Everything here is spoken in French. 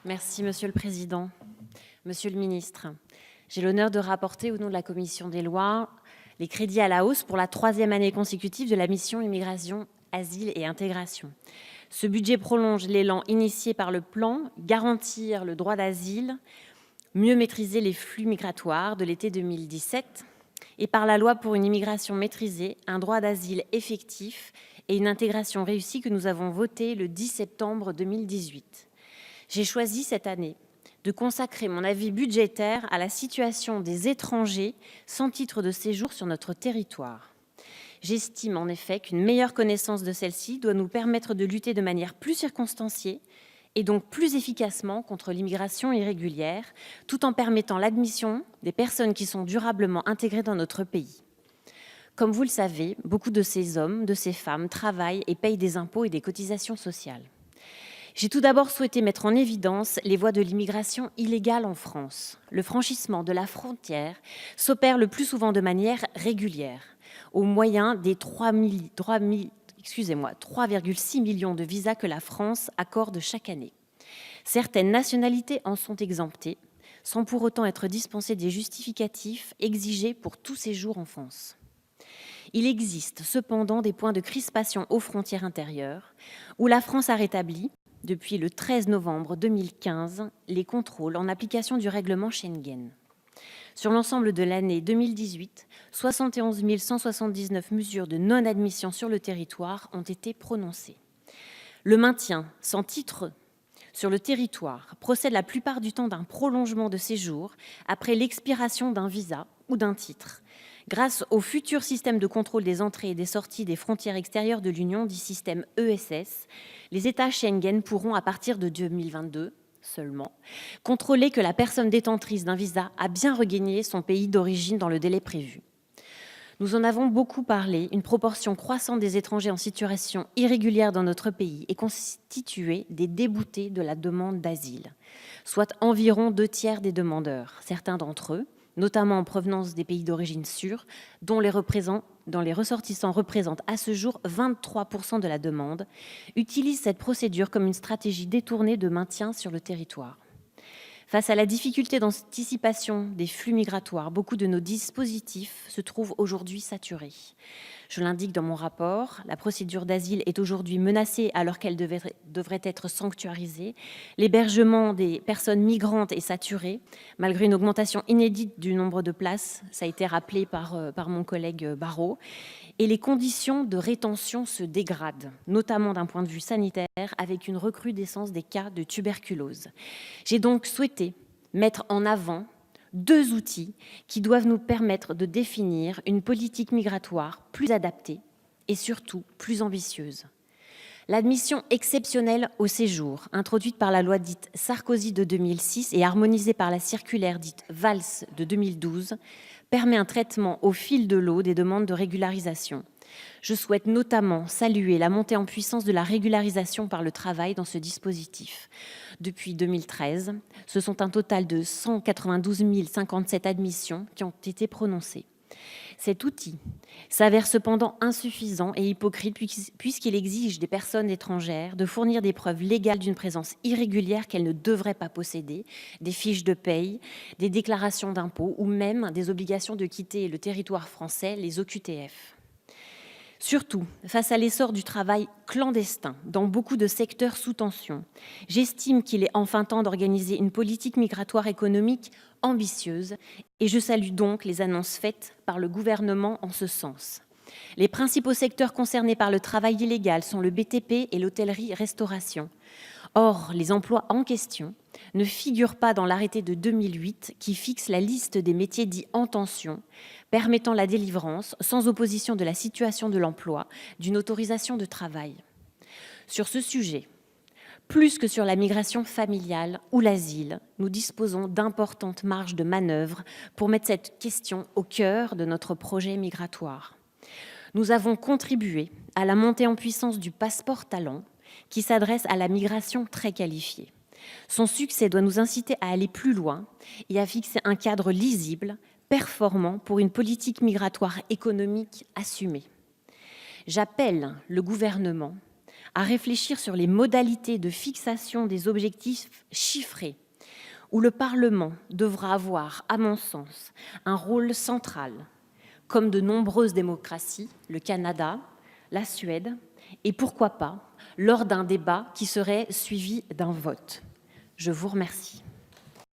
Merci, Monsieur le Président. Monsieur le Ministre, j'ai l'honneur de rapporter au nom de la Commission des lois les crédits à la hausse pour la 3e année consécutive de la mission Immigration, Asile et Intégration. Ce budget prolonge l'élan initié par le plan « Garantir le droit d'asile, mieux maîtriser les flux migratoires » de l'été 2017 et par la loi pour une immigration maîtrisée, un droit d'asile effectif et une intégration réussie que nous avons votée le 10 septembre 2018. J'ai choisi cette année de consacrer mon avis budgétaire à la situation des étrangers sans titre de séjour sur notre territoire. J'estime en effet qu'une meilleure connaissance de celle-ci doit nous permettre de lutter de manière plus circonstanciée et donc plus efficacement contre l'immigration irrégulière, tout en permettant l'admission des personnes qui sont durablement intégrées dans notre pays. Comme vous le savez, beaucoup de ces hommes, de ces femmes travaillent et payent des impôts et des cotisations sociales. J'ai tout d'abord souhaité mettre en évidence les voies de l'immigration illégale en France. Le franchissement de la frontière s'opère le plus souvent de manière régulière, au moyen des 3,6 millions de visas que la France accorde chaque année. Certaines nationalités en sont exemptées, sans pour autant être dispensées des justificatifs exigés pour tout séjour en France. Il existe cependant des points de crispation aux frontières intérieures, où la France a rétabli, depuis le 13 novembre 2015, les contrôles en application du règlement Schengen. Sur l'ensemble de l'année 2018, 71 179 mesures de non-admission sur le territoire ont été prononcées. Le maintien sans titre sur le territoire procède la plupart du temps d'un prolongement de séjour après l'expiration d'un visa ou d'un titre. Grâce au futur système de contrôle des entrées et des sorties des frontières extérieures de l'Union, dit système ESS, les États Schengen pourront, à partir de 2022 seulement, contrôler que la personne détentrice d'un visa a bien regagné son pays d'origine dans le délai prévu. Nous en avons beaucoup parlé, une proportion croissante des étrangers en situation irrégulière dans notre pays est constituée des déboutés de la demande d'asile, soit environ 2/3 des demandeurs. Certains d'entre eux, notamment en provenance des pays d'origine sûrs, dont les ressortissants représentent à ce jour 23% de la demande, utilisent cette procédure comme une stratégie détournée de maintien sur le territoire. Face à la difficulté d'anticipation des flux migratoires, beaucoup de nos dispositifs se trouvent aujourd'hui saturés. Je l'indique dans mon rapport, la procédure d'asile est aujourd'hui menacée alors qu'elle devrait être sanctuarisée. L'hébergement des personnes migrantes est saturé, malgré une augmentation inédite du nombre de places, ça a été rappelé par mon collègue Barrot, et les conditions de rétention se dégradent, notamment d'un point de vue sanitaire, avec une recrudescence des cas de tuberculose. J'ai donc souhaité mettre en avant 2 outils qui doivent nous permettre de définir une politique migratoire plus adaptée et surtout plus ambitieuse. L'admission exceptionnelle au séjour, introduite par la loi dite Sarkozy de 2006 et harmonisée par la circulaire dite Valls de 2012, permet un traitement au fil de l'eau des demandes de régularisation. Je souhaite notamment saluer la montée en puissance de la régularisation par le travail dans ce dispositif. Depuis 2013, ce sont un total de 192 057 admissions qui ont été prononcées. Cet outil s'avère cependant insuffisant et hypocrite puisqu'il exige des personnes étrangères de fournir des preuves légales d'une présence irrégulière qu'elles ne devraient pas posséder, des fiches de paye, des déclarations d'impôts ou même des obligations de quitter le territoire français, les OQTF. Surtout, face à l'essor du travail clandestin dans beaucoup de secteurs sous tension, j'estime qu'il est enfin temps d'organiser une politique migratoire économique ambitieuse et je salue donc les annonces faites par le gouvernement en ce sens. Les principaux secteurs concernés par le travail illégal sont le BTP et l'hôtellerie-restauration. Or, les emplois en question ne figurent pas dans l'arrêté de 2008 qui fixe la liste des métiers dits en tension, permettant la délivrance, sans opposition de la situation de l'emploi, d'une autorisation de travail. Sur ce sujet, plus que sur la migration familiale ou l'asile, nous disposons d'importantes marges de manœuvre pour mettre cette question au cœur de notre projet migratoire. Nous avons contribué à la montée en puissance du passeport talent, qui s'adresse à la migration très qualifiée. Son succès doit nous inciter à aller plus loin et à fixer un cadre lisible, performant pour une politique migratoire économique assumée. J'appelle le gouvernement à réfléchir sur les modalités de fixation des objectifs chiffrés, où le Parlement devra avoir, à mon sens, un rôle central, comme de nombreuses démocraties, le Canada, la Suède, et pourquoi pas, lors d'un débat qui serait suivi d'un vote. Je vous remercie.